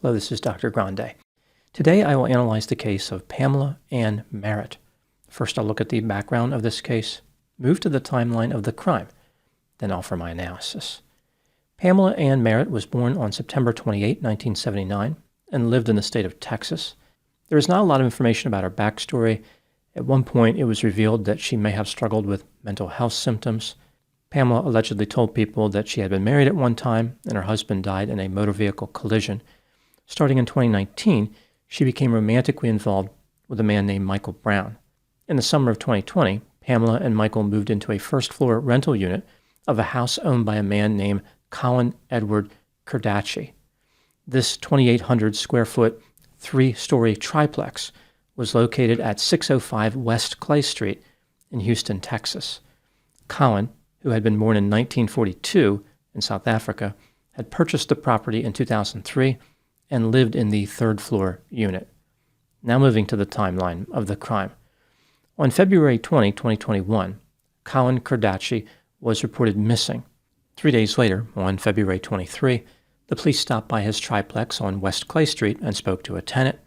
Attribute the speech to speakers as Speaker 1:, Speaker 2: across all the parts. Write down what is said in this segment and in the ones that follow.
Speaker 1: Hello, this is Dr. Grande. Today I will analyze the case of Pamela Ann Merritt. First I'll look at the background of this case, move to the timeline of the crime, then offer my analysis. Pamela Ann Merritt was born on September 28, 1979, and lived in the state of Texas. There is not a lot of information about her backstory. At one point it was revealed that she may have struggled with mental health symptoms. Pamela allegedly told people that she had been married at one time and her husband died in a motor vehicle collision. Starting in 2019, she became romantically involved with a man named Michael Brown. In the summer of 2020, Pamela and Michael moved into a first-floor rental unit of a house owned by a man named Colin Edward Kardashian. This 2,800-square-foot, three-story triplex was located at 605 West Clay Street in Houston, Texas. Colin, who had been born in 1942 in South Africa, had purchased the property in 2003 and lived in the third-floor unit. Now moving to the timeline of the crime. On February 20, 2021, Colin Kardashian was reported missing. 3 days later, on February 23, the police stopped by his triplex on West Clay Street and spoke to a tenant.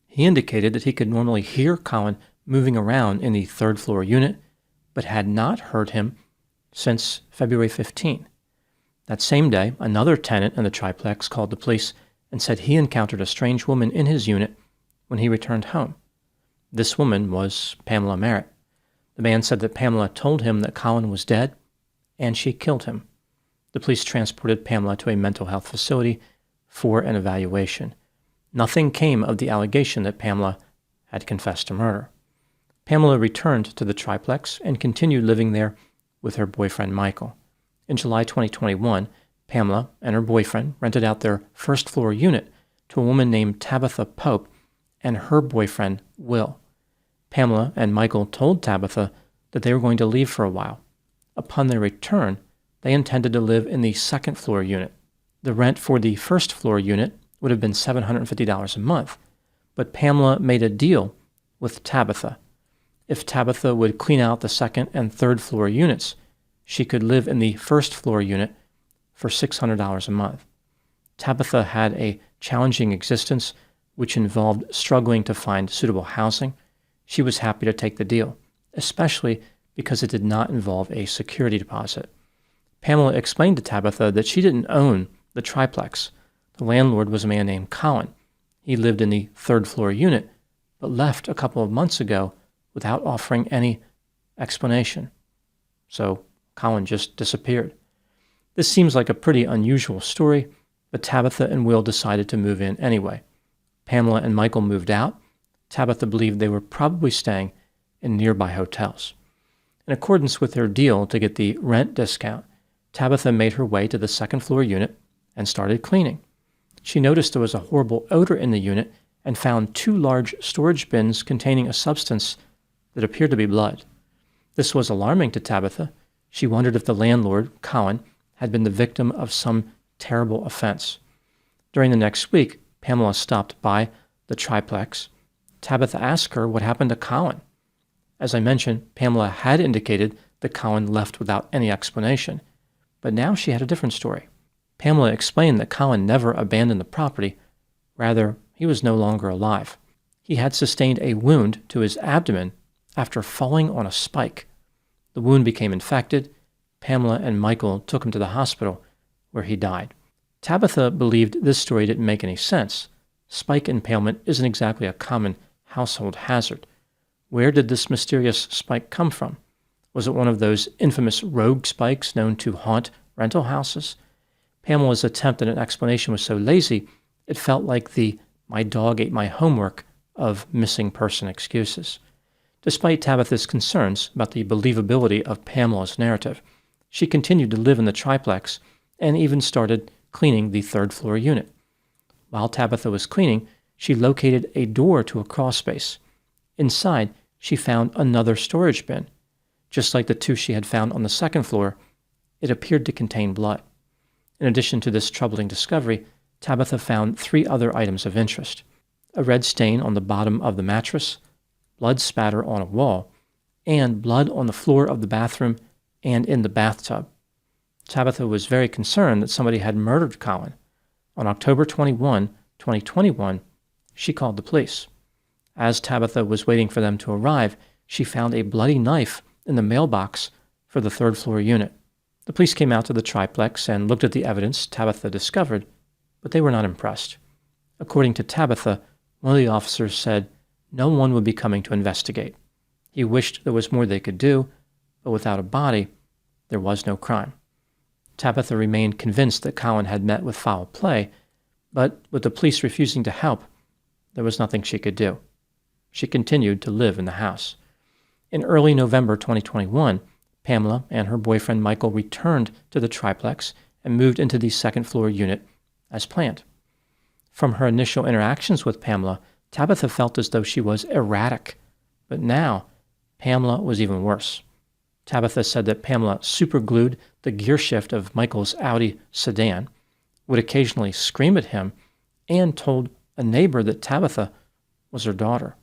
Speaker 1: He indicated that he could normally hear Colin moving around in the third-floor unit, but had not heard him since February 15. That same day, another tenant in the triplex called the police and said he encountered a strange woman in his unit when he returned home. This woman was Pamela Merritt. The man said that Pamela told him that Colin was dead, and she killed him. The police transported Pamela to a mental health facility for an evaluation. Nothing came of the allegation that Pamela had confessed to murder. Pamela returned to the triplex and continued living there with her boyfriend Michael. In July 2021, Pamela and her boyfriend rented out their first-floor unit to a woman named Tabitha Pope and her boyfriend, Will. Pamela and Michael told Tabitha that they were going to leave for a while. Upon their return, they intended to live in the second-floor unit. The rent for the first-floor unit would have been $750 a month, but Pamela made a deal with Tabitha. If Tabitha would clean out the second and third-floor units, she could live in the first-floor unit for $600 a month. Tabitha had a challenging existence which involved struggling to find suitable housing. She was happy to take the deal, especially because it did not involve a security deposit. Pamela explained to Tabitha that she didn't own the triplex. The landlord was a man named Colin. He lived in the third-floor unit, but left a couple of months ago without offering any explanation. So Colin just disappeared. This seems like a pretty unusual story, but Tabitha and Will decided to move in anyway. Pamela and Michael moved out. Tabitha believed they were probably staying in nearby hotels. In accordance with their deal to get the rent discount, Tabitha made her way to the second-floor unit and started cleaning. She noticed there was a horrible odor in the unit and found 2 large storage bins containing a substance that appeared to be blood. This was alarming to Tabitha. She wondered if the landlord, Colin, had been the victim of some terrible offense. During the next week, Pamela stopped by the triplex. Tabitha asked her what happened to Colin. As I mentioned, Pamela had indicated that Colin left without any explanation, but now she had a different story. Pamela explained that Colin never abandoned the property. Rather, he was no longer alive. He had sustained a wound to his abdomen after falling on a spike. The wound became infected. Pamela and Michael took him to the hospital, where he died. Tabitha believed this story didn't make any sense. Spike impalement isn't exactly a common household hazard. Where did this mysterious spike come from? Was it one of those infamous rogue spikes known to haunt rental houses? Pamela's attempt at an explanation was so lazy, it felt like the "my dog ate my homework" of missing person excuses. Despite Tabitha's concerns about the believability of Pamela's narrative, she continued to live in the triplex and even started cleaning the third-floor unit. While Tabitha was cleaning, she located a door to a crawl space. Inside, she found another storage bin. Just like the 2 she had found on the second floor, it appeared to contain blood. In addition to this troubling discovery, Tabitha found 3 other items of interest: a red stain on the bottom of the mattress, blood spatter on a wall, and blood on the floor of the bathroom and in the bathtub. Tabitha was very concerned that somebody had murdered Colin. On October 21, 2021, she called the police. As Tabitha was waiting for them to arrive, she found a bloody knife in the mailbox for the third-floor unit. The police came out to the triplex and looked at the evidence Tabitha discovered, but they were not impressed. According to Tabitha, one of the officers said no one would be coming to investigate. He wished there was more they could do, but without a body, there was no crime. Tabitha remained convinced that Colin had met with foul play, but with the police refusing to help, there was nothing she could do. She continued to live in the house. In early November 2021, Pamela and her boyfriend Michael returned to the triplex and moved into the second-floor unit as planned. From her initial interactions with Pamela, Tabitha felt as though she was erratic, but now Pamela was even worse. Tabitha said that Pamela superglued the gear shift of Michael's Audi sedan, would occasionally scream at him, and told a neighbor that Tabitha was her daughter.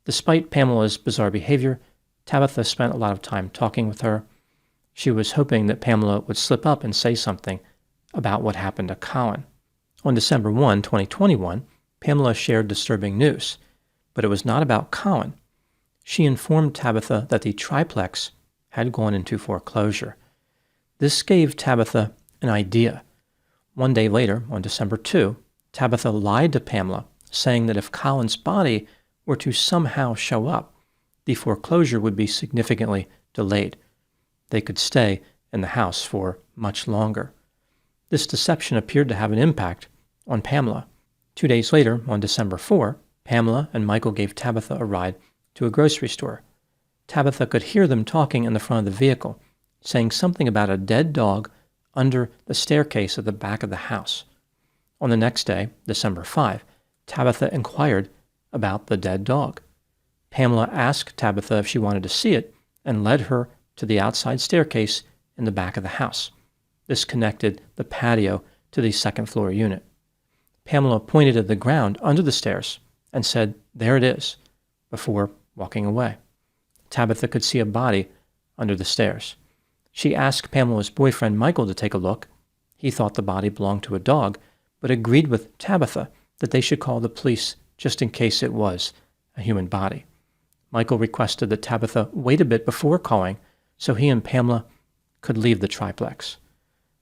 Speaker 1: Despite Pamela's bizarre behavior, Tabitha spent a lot of time talking with her. She was hoping that Pamela would slip up and say something about what happened to Colin. On December 1, 2021, Pamela shared disturbing news, but it was not about Colin. She informed Tabitha that the triplex had gone into foreclosure. This gave Tabitha an idea. One day later, on December 2, Tabitha lied to Pamela, saying that if Colin's body were to somehow show up, the foreclosure would be significantly delayed. They could stay in the house for much longer. This deception appeared to have an impact on Pamela. 2 days later, on December 4, Pamela and Michael gave Tabitha a ride to a grocery store. Tabitha could hear them talking in the front of the vehicle, saying something about a dead dog under the staircase at the back of the house. On the next day, December 5, Tabitha inquired about the dead dog. Pamela asked Tabitha if she wanted to see it and led her to the outside staircase in the back of the house. This connected the patio to the second-floor unit. Pamela pointed at the ground under the stairs and said, "There it is," before walking away. Tabitha could see a body under the stairs. She asked Pamela's boyfriend Michael to take a look. He thought the body belonged to a dog, but agreed with Tabitha that they should call the police just in case it was a human body. Michael requested that Tabitha wait a bit before calling so he and Pamela could leave the triplex.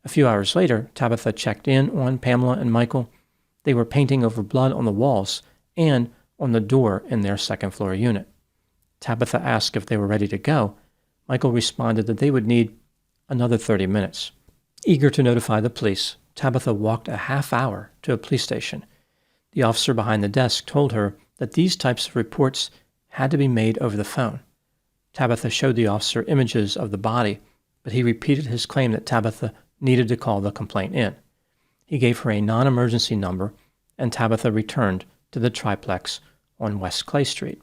Speaker 1: A few hours later, Tabitha checked in on Pamela and Michael. They were painting over blood on the walls and on the door in their second-floor unit. Tabitha asked if they were ready to go. Michael responded that they would need another 30 minutes. Eager to notify the police, Tabitha walked a half hour to a police station. The officer behind the desk told her that these types of reports had to be made over the phone. Tabitha showed the officer images of the body, but he repeated his claim that Tabitha needed to call the complaint in. He gave her a non-emergency number, and Tabitha returned to the triplex on West Clay Street.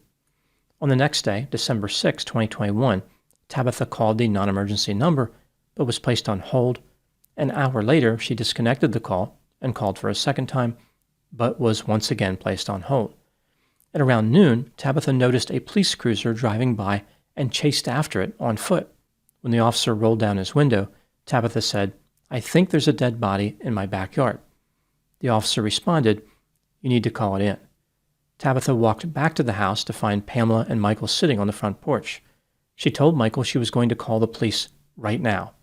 Speaker 1: On the next day, December 6, 2021, Tabitha called the non-emergency number, but was placed on hold. An hour later, she disconnected the call and called for a second time, but was once again placed on hold. At around noon, Tabitha noticed a police cruiser driving by and chased after it on foot. When the officer rolled down his window, Tabitha said, "I think there's a dead body in my backyard." The officer responded, "You need to call it in." Tabitha walked back to the house to find Pamela and Michael sitting on the front porch. She told Michael she was going to call the police right now.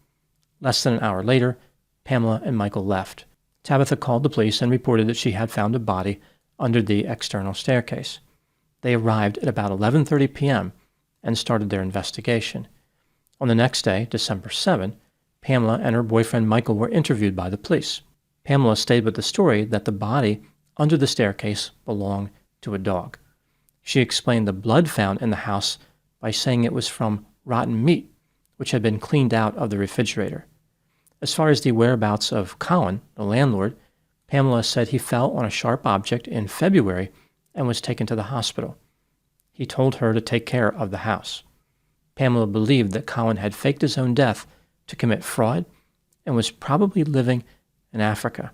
Speaker 1: Less than an hour later, Pamela and Michael left. Tabitha called the police and reported that she had found a body under the external staircase. They arrived at about 11:30 p.m. and started their investigation. On the next day, December 7, Pamela and her boyfriend Michael were interviewed by the police. Pamela stayed with the story that the body under the staircase belonged to a dog. She explained the blood found in the house by saying it was from rotten meat, which had been cleaned out of the refrigerator. As far as the whereabouts of Colin, the landlord, Pamela said he fell on a sharp object in February and was taken to the hospital. He told her to take care of the house. Pamela believed that Colin had faked his own death to commit fraud and was probably living in Africa.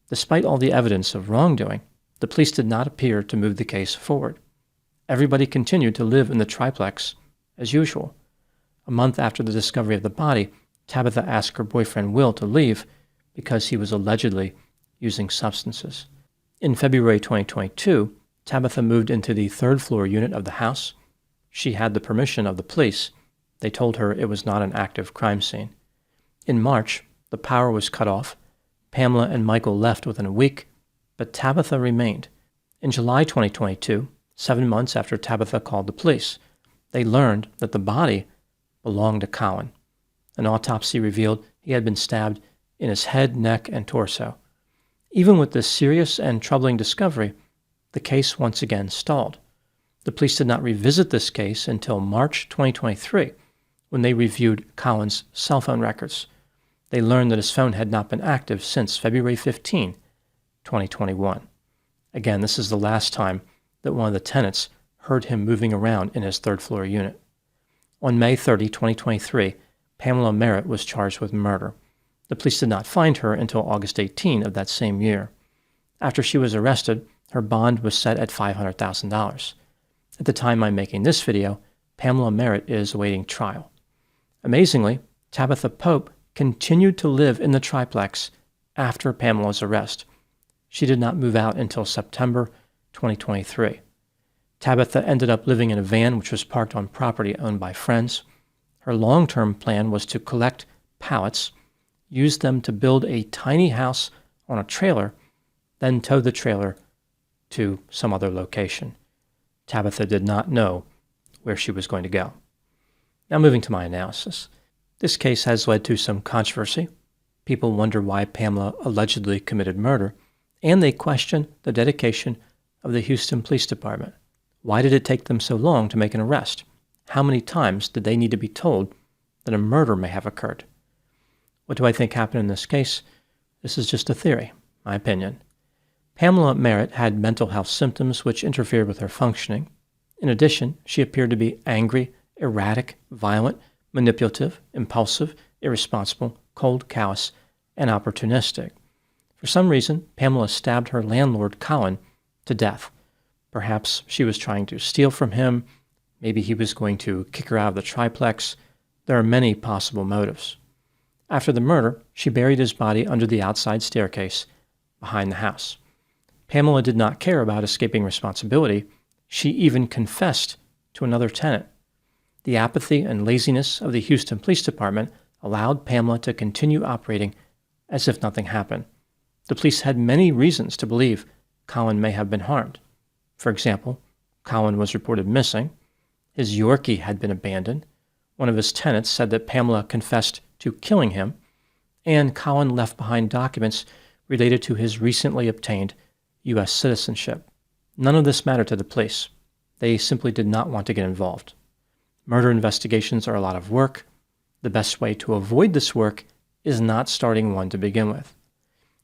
Speaker 1: Despite all the evidence of wrongdoing, the police did not appear to move the case forward. Everybody continued to live in the triplex as usual. A month after the discovery of the body, Tabitha asked her boyfriend Will to leave because he was allegedly using substances. In February 2022, Tabitha moved into the third-floor unit of the house. She had the permission of the police. They told her it was not an active crime scene. In March, the power was cut off. Pamela and Michael left within a week, but Tabitha remained. In July 2022, 7 months after Tabitha called the police, they learned that the body belonged to Colin. An autopsy revealed he had been stabbed in his head, neck, and torso. Even with this serious and troubling discovery, the case once again stalled. The police did not revisit this case until March 2023, when they reviewed Colin's cell phone records. They learned that his phone had not been active since February 15, 2021. Again, this is the last time that one of the tenants heard him moving around in his third-floor unit. On May 30, 2023, Pamela Merritt was charged with murder. The police did not find her until August 18 of that same year. After she was arrested, her bond was set at $500,000. At the time I'm making this video, Pamela Merritt is awaiting trial. Amazingly, Tabitha Pope continued to live in the triplex after Pamela's arrest. She did not move out until September 2023. Tabitha ended up living in a van which was parked on property owned by friends. Her long-term plan was to collect pallets, use them to build a tiny house on a trailer, then tow the trailer to some other location. Tabitha did not know where she was going to go. Now moving to my analysis. This case has led to some controversy. People wonder why Pamela allegedly committed murder, and they question the dedication of the Houston Police Department. Why did it take them so long to make an arrest? How many times did they need to be told that a murder may have occurred? What do I think happened in this case? This is just a theory, my opinion. Pamela Merritt had mental health symptoms which interfered with her functioning. In addition, she appeared to be angry, erratic, violent, manipulative, impulsive, irresponsible, cold, callous, and opportunistic. For some reason, Pamela stabbed her landlord, Colin, to death. Perhaps she was trying to steal from him. Maybe he was going to kick her out of the triplex. There are many possible motives. After the murder, she buried his body under the outside staircase behind the house. Pamela did not care about escaping responsibility. She even confessed to another tenant. The apathy and laziness of the Houston Police Department allowed Pamela to continue operating as if nothing happened. The police had many reasons to believe Colin may have been harmed. For example, Colin was reported missing. His Yorkie had been abandoned. One of his tenants said that Pamela confessed to killing him, and Colin left behind documents related to his recently obtained U.S. citizenship. None of this mattered to the police. They simply did not want to get involved. Murder investigations are a lot of work. The best way to avoid this work is not starting one to begin with.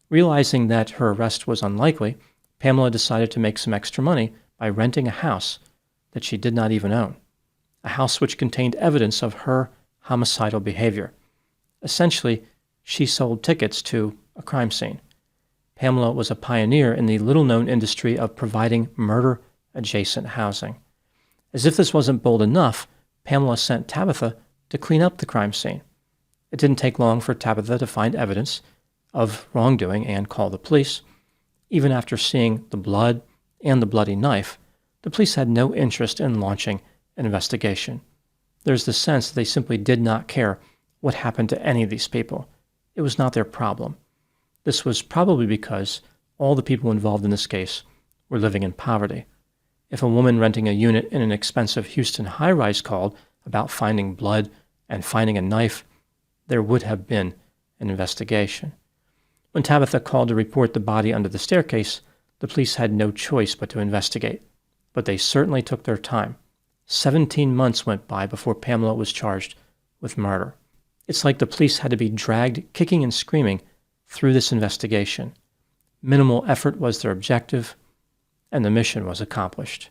Speaker 1: Realizing that her arrest was unlikely, Pamela decided to make some extra money by renting a house that she did not even own, a house which contained evidence of her homicidal behavior. Essentially, she sold tickets to a crime scene. Pamela was a pioneer in the little-known industry of providing murder-adjacent housing. As if this wasn't bold enough, Pamela sent Tabitha to clean up the crime scene. It didn't take long for Tabitha to find evidence of wrongdoing and call the police. Even after seeing the blood and the bloody knife, the police had no interest in launching an investigation. There's the sense that they simply did not care what happened to any of these people. It was not their problem. This was probably because all the people involved in this case were living in poverty. If a woman renting a unit in an expensive Houston high-rise called about finding blood and finding a knife, there would have been an investigation. When Tabitha called to report the body under the staircase, the police had no choice but to investigate. But they certainly took their time. 17 months went by before Pamela was charged with murder. It's like the police had to be dragged kicking and screaming through this investigation. Minimal effort was their objective, and the mission was accomplished.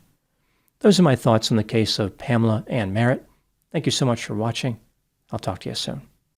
Speaker 1: Those are my thoughts on the case of Pamela Ann Merritt. Thank you so much for watching. I'll talk to you soon.